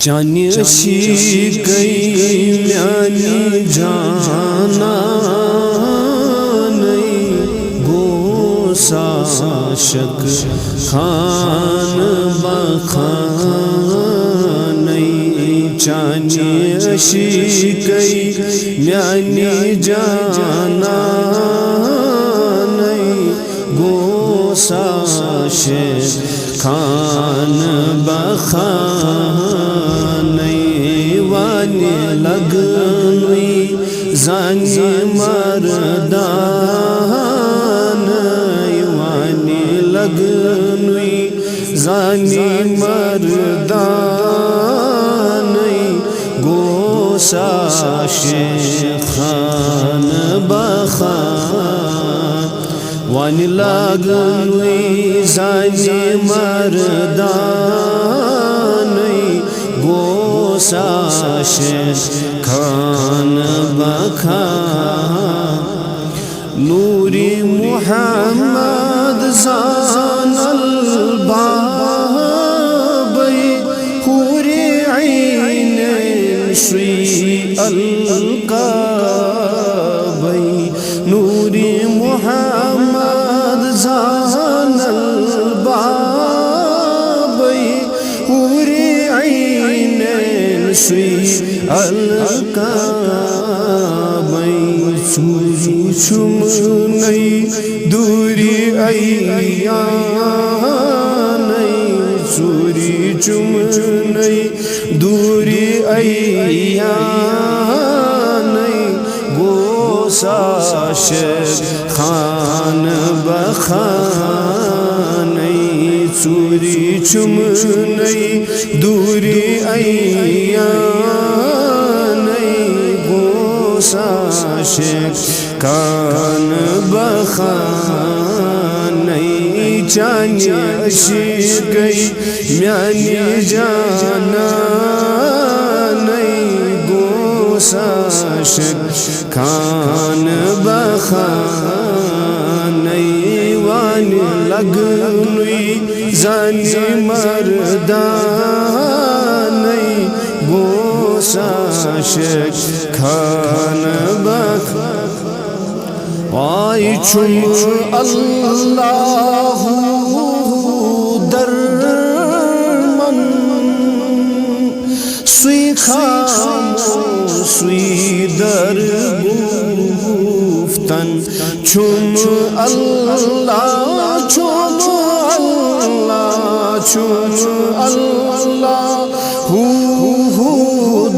چانہِ شیٖکَے میٛانہِ جانانَے گوٚو ساشک خان بخانَے چانہِ شیٖکَے میٛانہِ جانانَے گوٚو ساشک خان بخانَے وانہِ لگنٕے زانہِ مردانَے وانہِ لگنٕے زانہِ مردانَے گوٚو ساشک خان بخانَے وانہِ لگنٕے زانہِ مردانَے گوٚو ساشک خان بخانَے نوٗرِ محمد زان البابَے حورِ عینین سُے القابَے نوٗرِ محمد زان البابَے حورِ عینین سُے القابَے ژوٗرِ چھُمنَے دوٗرِ عیانَے ژوٗرِ چھُمنَے دوٗرِ عیانَے گوٚو ساشک خان بخانَے ژوٗرِ چھُمنَے دوٗرِ عیانَے گوٚو ساشک خان بخانَے چانہِ شیٖکَے میٛانہِ جانانَے گوٚو ساشک خان بخانَے وانہِ لگنٕے زانہِ مردانَے گوٚو ساشک خان بخانَے آے چھُم اللہ درمن سُے خاموش سُے درگفتن چھُم اللہ چھُم اللہ چھُم اللہ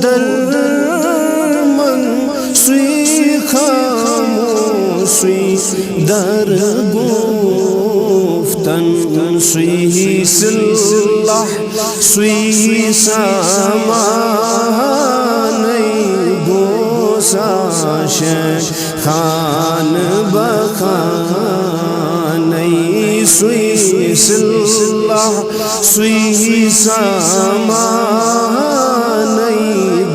درمن سُے خاموش سُے درگفتن سُے صلح سُے سامانَے گوٚو ساشک خان بخانَے سُے صلح سُے سامانَے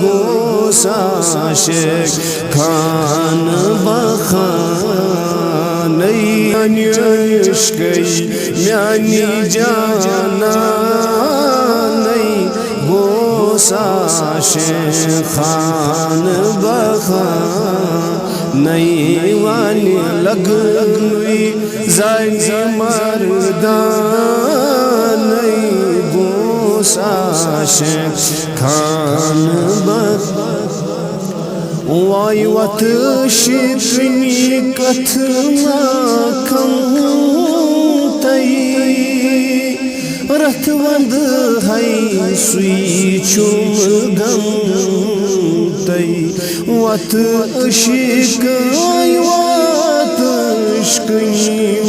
گوٚو ساشک خان بخانَے میٛانہِ عشقَے میٛانہِ جانانَے گوٚو ساشک خان بخانَے وانہِ لگنٕے زانہِ مردانَے گوٚو ساشک خان بخانَے وای وَتہٕ شِکنہِ کتھٕ ناکھن تَے رتھ وندٕ ہے سُے چھُم غمتَے وَتہٕ شِکٕنۍ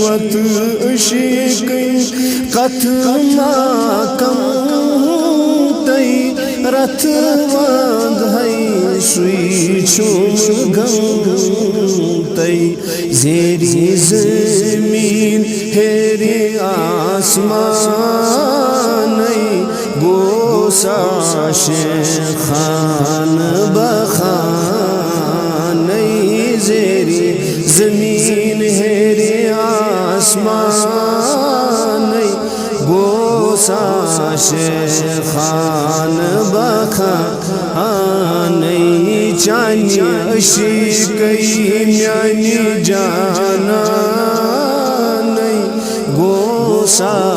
وَتہٕ شِکٕنۍ کتھٕ ناکھن تَے رتھ وند ہے سُے چھُم غمتَے زیرِ زٔمیٖن ہیرِ آسمانَے گوٚو ساشک خان بخانَے زیرِ زٔمیٖن ہیرِ آسمانَے گوٚو ساشک خان بخان چانی عشقی میانی جانان گوسا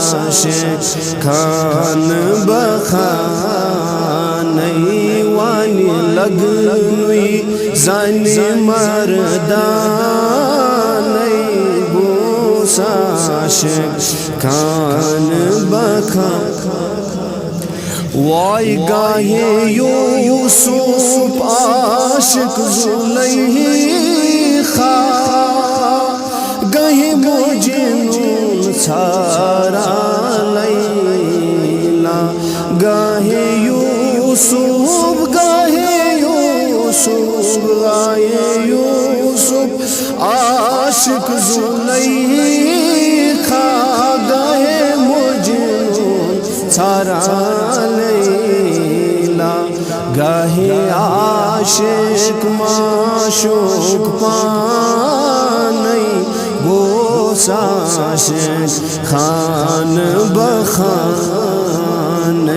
خان بخان وانی لگنوی زانی مردان گوسا خان بخان وای گاہے یوسف عاشق زلیخا گاہے مجنون سارا لیلا گاہے یوسف عاشق زلیخا گاہے مجنون سارا لیلا گاہے عاشق معشوق پانی گوسا خان بخان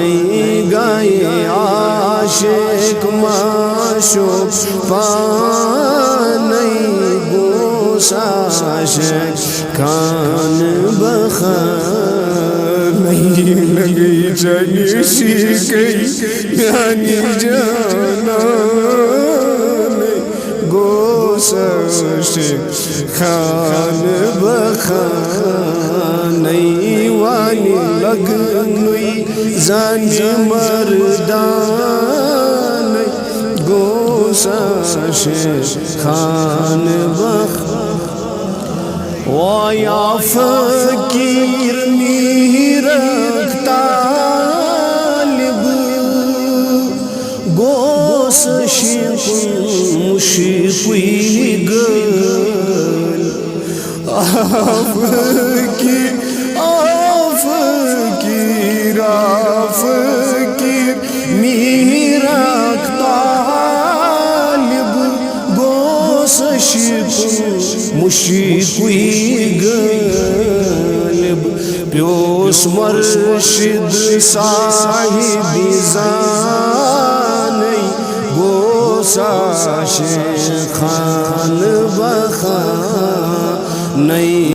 گاہے عاشق معشوق پانی گوسا خان بخان لگی چلی شیکی میانی جانان گوسا خان بخان وانی لگنوی زانی مردان گوسا خان بخان ویا فقیر میرک طالب گوس مشقی گل فقیر میرک طالب گوس مشقی گلب پیوس مرشد صاحب زانی گوسا خان بخان